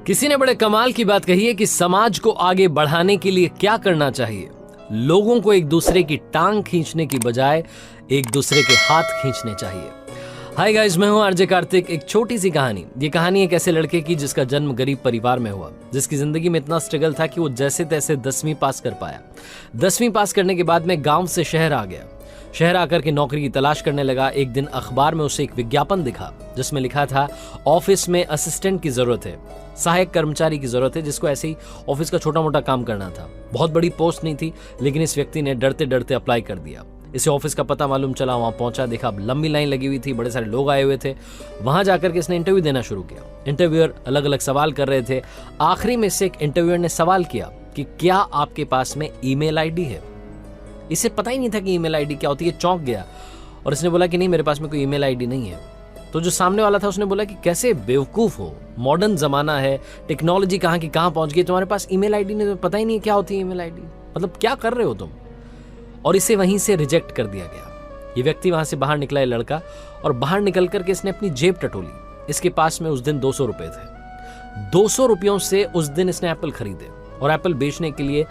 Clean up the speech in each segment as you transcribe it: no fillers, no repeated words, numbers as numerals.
किसी ने बड़े कमाल की बात कही है कि समाज को आगे बढ़ाने के लिए क्या करना चाहिए। लोगों को एक दूसरे की टांग खींचने की बजाय एक दूसरे के हाथ खींचने चाहिए। हाय गाइस, मैं हूं आरजे कार्तिक। एक छोटी सी कहानी। ये कहानी एक ऐसे लड़के की जिसका जन्म गरीब परिवार में हुआ, जिसकी जिंदगी में इतना स्ट्रगल था कि वो जैसे तैसे 10वीं पास कर पाया। 10वीं पास करने के बाद में गांव से शहर आ गया। शहर आकर के नौकरी की तलाश करने लगा। एक दिन अखबार में उसे एक विज्ञापन दिखा जिसमें लिखा था ऑफिस में असिस्टेंट की जरूरत है, सहायक कर्मचारी की जरूरत है, जिसको ऐसे ही ऑफिस का छोटा मोटा काम करना था। बहुत बड़ी पोस्ट नहीं थी, लेकिन इस व्यक्ति ने डरते डरते अप्लाई कर दिया। इसे ऑफिस का पता मालूम चला, वहां पहुंचा, देखा लंबी लाइन लगी हुई थी, बड़े सारे लोग आए हुए थे। वहां जाकर के इसने इंटरव्यू देना शुरू किया। इंटरव्यूअर अलग अलग सवाल कर रहे थे। आखिरी में से एक इंटरव्यूअर ने सवाल किया कि क्या आपके पास में ईमेल आईडी है। इसे पता ही नहीं था कि ईमेल आईडी क्या होती है। चौंक गया और इसने बोला कि नहीं, मेरे पास में कोई ईमेल आईडी नहीं है। तो जो सामने वाला था उसने बोला कि कैसे बेवकूफ हो, मॉडर्न जमाना है, टेक्नोलॉजी कहाँ की कहाँ पहुंच गई, तुम्हारे पास ईमेल आईडी नहीं, पता ही नहीं क्या होती है ईमेल आईडी, मतलब क्या कर रहे हो तुम। और इसे वहीं से रिजेक्ट कर दिया गया। ये व्यक्ति वहां से बाहर निकला, ये लड़का, और बाहर निकल करके इसने अपनी जेब टटोली। इसके पास में उस दिन 200 रुपए थे। 200 रुपयों से उस दिन इसने एप्पल खरीदे और एप्पल बेचने के लिए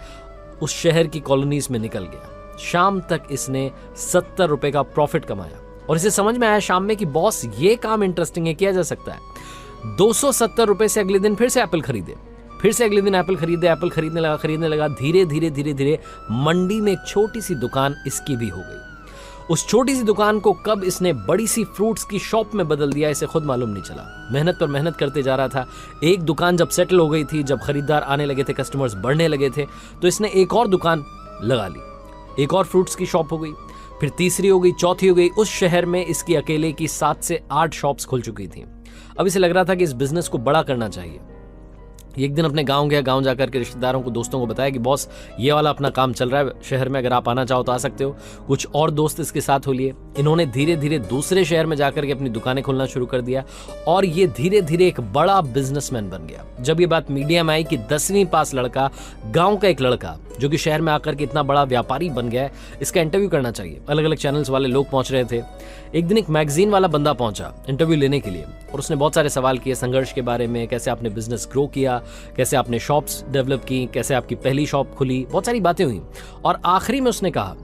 उस शहर की कॉलोनीज में निकल गया। शाम तक इसने 70 रुपए का प्रॉफिट कमाया और इसे समझ में आया शाम में कि बॉस, ये काम इंटरेस्टिंग है, किया जा सकता है। 270 रुपए से अगले दिन फिर से एप्पल खरीदे, फिर से अगले दिन एप्पल खरीदे, एप्पल खरीदने लगा। धीरे धीरे मंडी में एक छोटी सी दुकान इसकी भी हो गई। उस छोटी सी दुकान को कब इसने बड़ी सी फ्रूट्स की शॉप में बदल दिया, इसे खुद मालूम नहीं चला। मेहनत पर मेहनत करते जा रहा था। एक दुकान जब सेटल हो गई थी, जब खरीदार आने लगे थे, कस्टमर्स बढ़ने लगे थे, तो इसने एक और दुकान लगा ली। एक और फ्रूट्स की शॉप हो गई, फिर तीसरी हो गई, चौथी हो गई। उस शहर में इसकी अकेले की 7 से 8 शॉप्स खुल चुकी थी। अब इसे लग रहा था कि इस बिजनेस को बड़ा करना चाहिए। एक दिन अपने गांव गया। गांव जाकर के रिश्तेदारों को, दोस्तों को बताया कि बॉस, ये वाला अपना काम चल रहा है शहर में, अगर आप आना चाहो तो आ सकते हो। कुछ और दोस्त इसके साथ हो लिए। इन्होंने धीरे धीरे दूसरे शहर में जाकर के अपनी दुकानें खोलना शुरू कर दिया और ये धीरे धीरे एक बड़ा बिजनेसमैन बन गया। जब ये बात मीडिया में आई कि 10वीं पास लड़का, गांव का एक लड़का जो कि शहर में आकर के इतना बड़ा व्यापारी बन गया है, इसका इंटरव्यू करना चाहिए। अलग अलग चैनल्स वाले लोग पहुंच रहे थे। एक दिन एक मैगजीन वाला बंदा पहुंचा इंटरव्यू लेने के लिए और उसने बहुत सारे सवाल किए संघर्ष के बारे में, कैसे आपने बिजनेस ग्रो किया, कैसे आपने शॉप्स डेवलप की, कैसे आपकी पहली शॉप खुली, बहुत सारी बातें हुई। और आखिरी में उसने कहा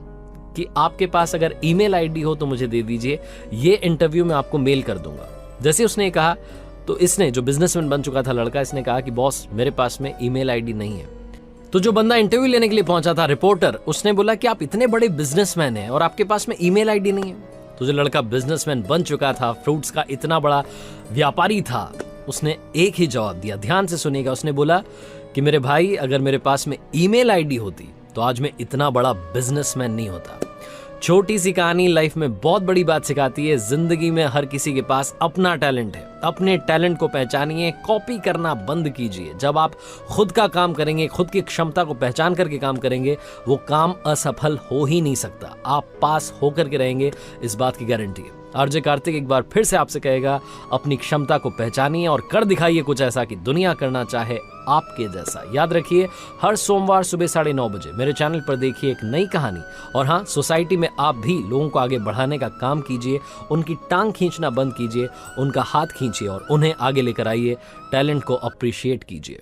कि आपके पास अगर ईमेल आईडी हो तो मुझे दे दीजिए, ये इंटरव्यू मैं आपको मेल कर दूंगा। जैसे उसने कहा तो इसने, जो बिजनेसमैन बन चुका था लड़का, इसने कहा कि बॉस, मेरे पास में ईमेल आईडी नहीं है। तो जो बंदा इंटरव्यू लेने के लिए पहुंचा था, रिपोर्टर, उसने बोला कि आप इतने बड़े बिजनेसमैन हैं और आपके पास में ईमेल आईडी नहीं है। तो जो लड़का बिजनेसमैन बन चुका था, फ्रूट्स का इतना बड़ा व्यापारी था, उसने एक ही जवाब दिया। ध्यान से सुनिएगा। उसने बोला कि मेरे भाई, अगर मेरे पास में ईमेल आईडी होती तो आज मैं इतना बड़ा बिजनेसमैन नहीं होता। छोटी सी कहानी लाइफ में बहुत बड़ी बात सिखाती है। जिंदगी में हर किसी के पास अपना टैलेंट है। अपने टैलेंट को पहचानिए, कॉपी करना बंद कीजिए। जब आप खुद का काम करेंगे, खुद की क्षमता को पहचान करके काम करेंगे, वो काम असफल हो ही नहीं सकता। आप पास होकर के रहेंगे, इस बात की गारंटी है। आरजे कार्तिक एक बार फिर से आपसे कहेगा, अपनी क्षमता को पहचानिए और कर दिखाइए कुछ ऐसा कि दुनिया करना चाहे आपके जैसा। याद रखिए, हर सोमवार सुबह 9:30 बजे मेरे चैनल पर देखिए एक नई कहानी। और हाँ, सोसाइटी में आप भी लोगों को आगे बढ़ाने का काम कीजिए। उनकी टांग खींचना बंद कीजिए, उनका हाथ खींचिए और उन्हें आगे लेकर आइए। टैलेंट को अप्रिशिएट कीजिए।